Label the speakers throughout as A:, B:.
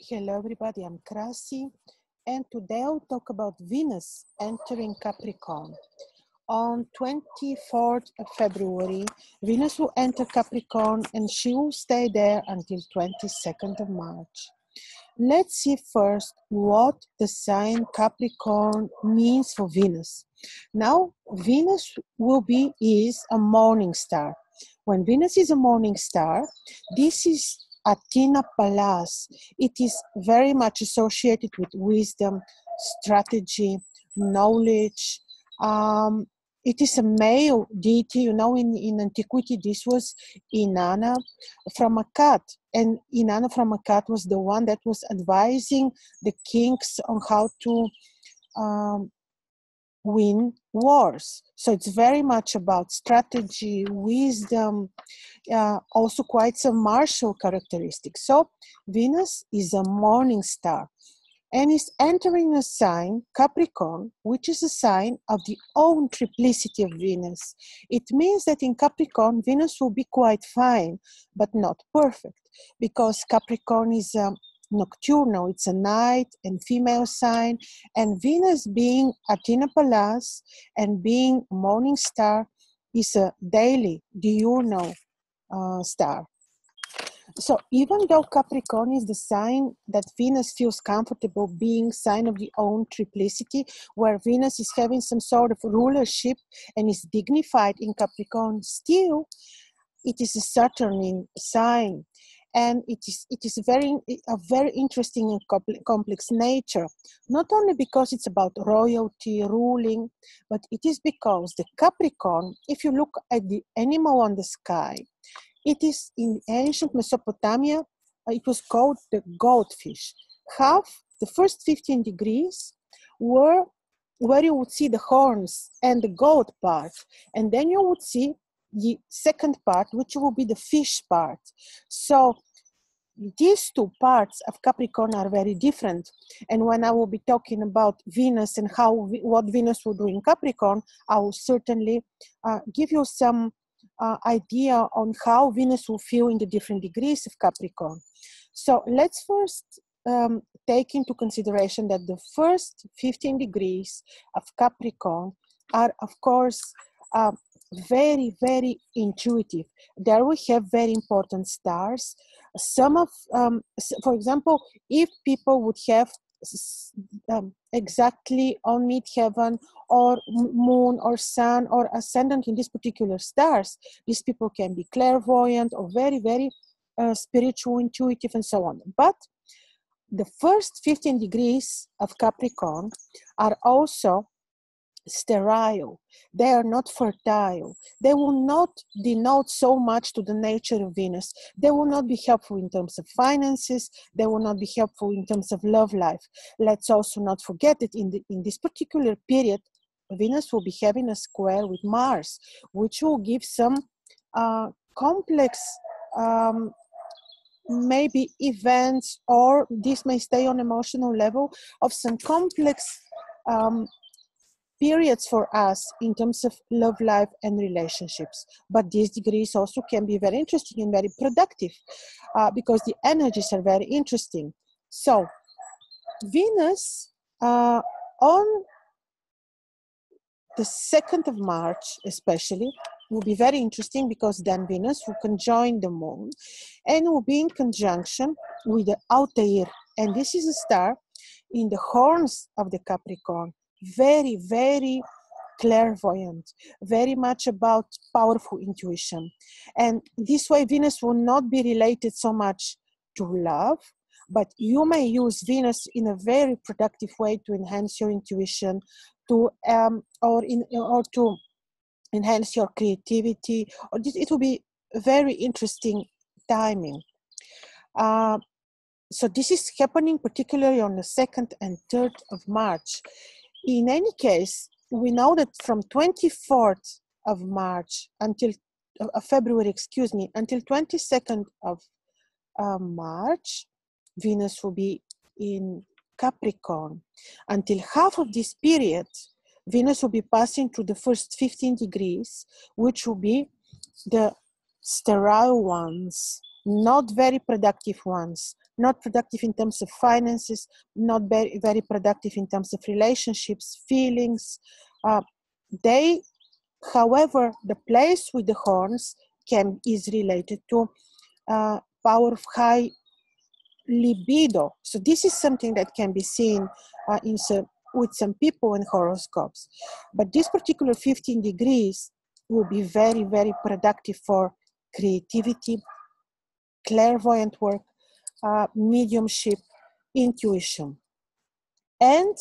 A: Hello everybody, I'm Krasi, and today I'll talk about Venus entering Capricorn. On 24th of February, Venus will enter Capricorn and she will stay there until 22nd of March. Let's see first what the sign Capricorn means for Venus. Now, Venus is a morning star. When Venus is a morning star, this is Athena Pallas. It is very much associated with wisdom, strategy, knowledge. It is a male deity. You know, in antiquity, this was Inanna from Akkad. And Inanna from Akkad was the one that was advising the kings on how to win wars. So it's very much about strategy, wisdom, also quite some martial characteristics. So Venus is a morning star and is entering a sign, Capricorn, which is a sign of the own triplicity of Venus. It means that in Capricorn, Venus will be quite fine, but not perfect, because Capricorn is nocturnal, it's a night and female sign, and Venus being Athena Pallas and being morning star is a daily, diurnal star. So even though Capricorn is the sign that Venus feels comfortable being sign of the own triplicity, where Venus is having some sort of rulership and is dignified in Capricorn, still it is a Saturnian sign. And it is a very interesting and complex nature, not only because it's about royalty, ruling, but it is because the Capricorn, if you look at the animal on the sky, it is in ancient Mesopotamia, it was called the goldfish. The first 15 degrees were where you would see the horns and the gold part, and then you would see the second part, which will be the fish part. So these two parts of Capricorn are very different. And when I will be talking about Venus and what Venus will do in Capricorn, I will certainly give you some idea on how Venus will feel in the different degrees of Capricorn. So let's first take into consideration that the first 15 degrees of Capricorn are, of course, very, very intuitive. There we have very important stars. Some of, for example, if people would have exactly on midheaven or moon or sun or ascendant in these particular stars, these people can be clairvoyant or very, very spiritual, intuitive, and so on. But the first 15 degrees of Capricorn are also sterile. They are not fertile. They will not denote so much to the nature of Venus. They will not be helpful in terms of finances. They will not be helpful in terms of love life. Let's also not forget that in this particular period, Venus will be having a square with Mars, which will give some complex maybe events, or this may stay on emotional level, of some complex periods for us in terms of love life and relationships. But these degrees also can be very interesting and very productive because the energies are very interesting. So Venus on the 2nd of March especially will be very interesting, because then Venus will conjoin the moon and will be in conjunction with the Altair, and this is a star in the horns of the Capricorn. Very, very clairvoyant, very much about powerful intuition. And this way Venus will not be related so much to love, but you may use Venus in a very productive way to enhance your intuition, or to enhance your creativity, or it will be very interesting timing. So this is happening particularly on the 2nd and 3rd of March. In any case, we know that from 24th of March until February, until 22nd of March, Venus will be in Capricorn. Until half of this period, Venus will be passing through the first 15 degrees, which will be the sterile ones, not very productive ones, not productive in terms of finances, not very, very productive in terms of relationships, feelings. However, the place with the horns is related to power of high libido. So this is something that can be seen with some people in horoscopes. But this particular 15 degrees will be very, very productive for creativity, clairvoyant work, mediumship, intuition. And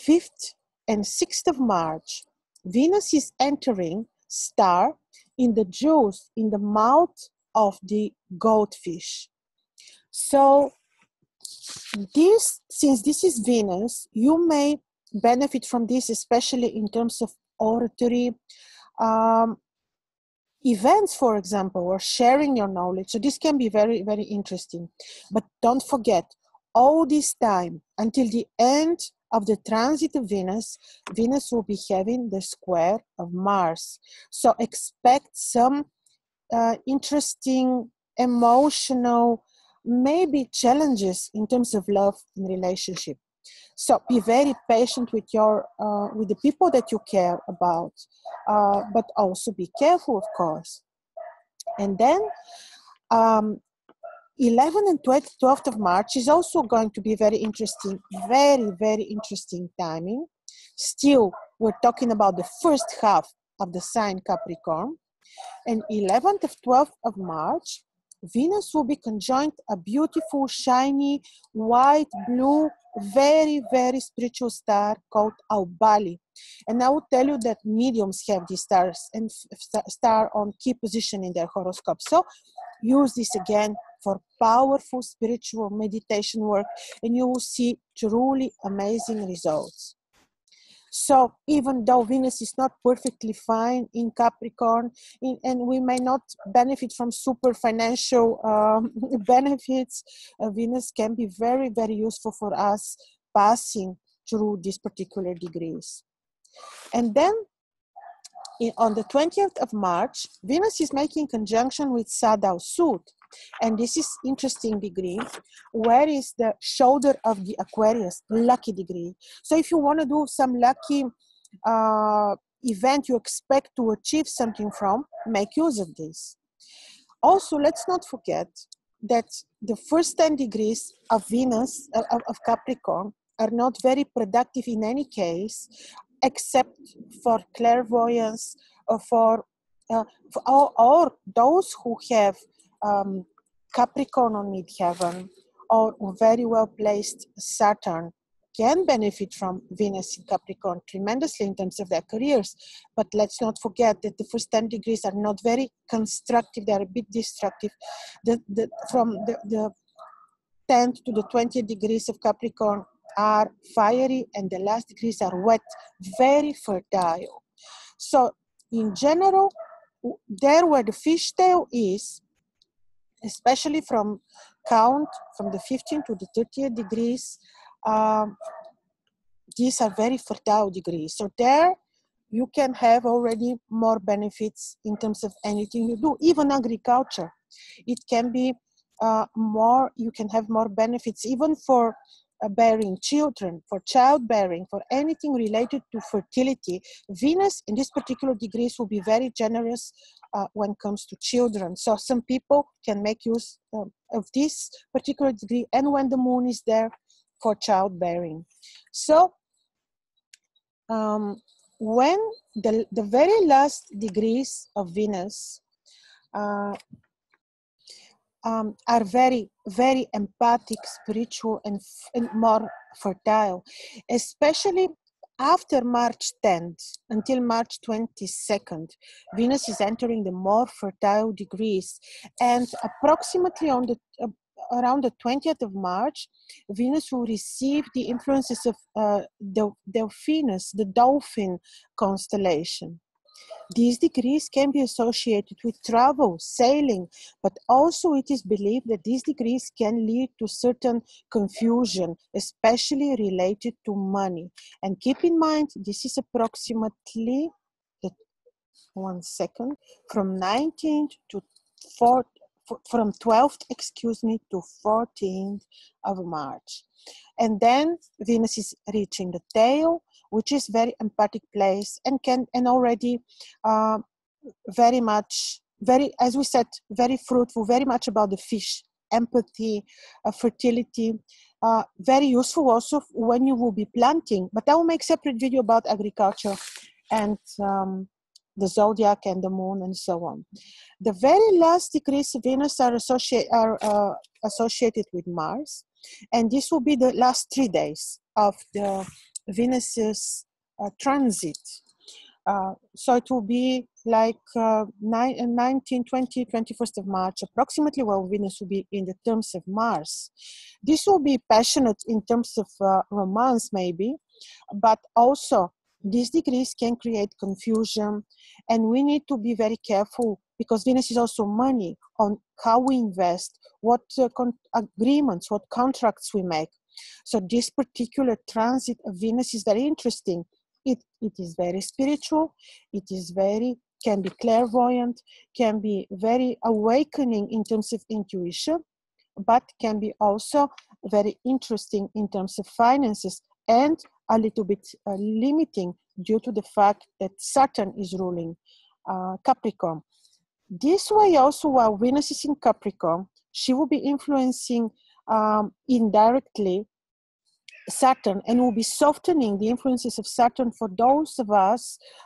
A: 5th and 6th of March, Venus is entering star in the jaws, in the mouth of the goldfish. So since this is Venus, you may benefit from this, especially in terms of oratory, events, for example, or sharing your knowledge. So this can be very, very interesting. But don't forget, all this time until the end of the transit of Venus, Venus will be having the square of Mars. So expect some interesting, emotional, maybe challenges in terms of love and relationship. So be very patient with with the people that you care about, but also be careful, of course. And then 11th and 12th of March is also going to be very interesting, very, very interesting timing. Still, we're talking about the first half of the sign Capricorn. And 11th and 12th of March, Venus will be conjunct a beautiful, shiny, white, blue, very, very spiritual star called Aubali. And I will tell you that mediums have these stars and star on key position in their horoscope. So use this again for powerful spiritual meditation work, and you will see truly amazing results. So even though Venus is not perfectly fine in Capricorn, and we may not benefit from super financial benefits, Venus can be very, very useful for us passing through these particular degrees. And then on the 20th of March, Venus is making conjunction with Sadao Sud. And this is interesting degree, where is the shoulder of the Aquarius, lucky degree. So if you want to do some lucky event you expect to achieve something from, make use of this. Also, let's not forget that the first 10 degrees of Venus, of Capricorn, are not very productive in any case, except for clairvoyance or those who have Capricorn on midheaven or very well placed Saturn can benefit from Venus in Capricorn tremendously in terms of their careers. But let's not forget that the first 10 degrees are not very constructive, they are a bit destructive. From the 10th to the 20th degrees of Capricorn are fiery, and the last degrees are wet, very fertile. So in general, there where the fishtail is, especially from the 15th to the 30th degrees, these are very fertile degrees. So there you can have already more benefits in terms of anything you do, even agriculture. It can be you can have more benefits even for bearing children, for childbearing, for anything related to fertility. Venus in this particular degrees will be very generous when it comes to children. So some people can make use of this particular degree, and when the moon is there, for childbearing. So when the very last degrees of Venus are very, very empathic, spiritual, and more fertile, especially after March 10th until March 22nd. Venus is entering the more fertile degrees, and approximately on around the 20th of March, Venus will receive the influences of Delphinus, the dolphin constellation. These degrees can be associated with travel, sailing, but also it is believed that these degrees can lead to certain confusion, especially related to money. And keep in mind, this is approximately, from 19th to from 12th, excuse me, to 14th of March. And then Venus is reaching the tail, which is very empathic place and already very much, as we said, very fruitful, very much about the fish, empathy, fertility, very useful also when you will be planting. But I will make a separate video about agriculture and the zodiac and the moon and so on. The very last degrees of Venus are associated with Mars, and this will be the last 3 days of the Venus's transit. So it will be like 19, 20, 21st of March, approximately, while Venus will be in the terms of Mars. This will be passionate in terms of romance, maybe, but also these degrees can create confusion, and we need to be very careful because Venus is also money on how we invest, what agreements, what contracts we make. So this particular transit of Venus is very interesting. It is very spiritual, it is can be clairvoyant, can be very awakening in terms of intuition, but can be also very interesting in terms of finances and a little bit limiting due to the fact that Saturn is ruling Capricorn. This way also, while Venus is in Capricorn, she will be influencing indirectly Saturn and will be softening the influences of Saturn for those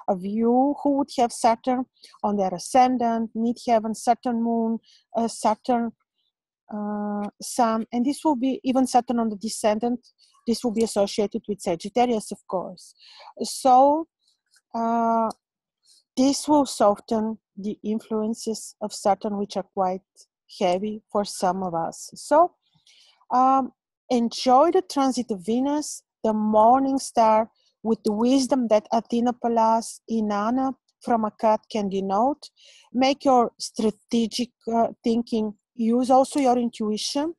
A: of you who would have Saturn on their ascendant, midheaven, Saturn moon, Saturn sun, and this will be even Saturn on the descendant. This will be associated with Sagittarius, of course. So this will soften the influences of Saturn, which are quite heavy for some of us. So enjoy the transit of Venus, the morning star, with the wisdom that Athena Pallas Inanna from Akkad can denote. Make your strategic thinking, use also your intuition.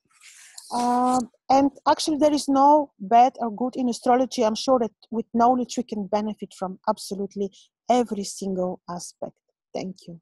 A: And actually there is no bad or good in astrology. I'm sure that with knowledge we can benefit from absolutely every single aspect. Thank you.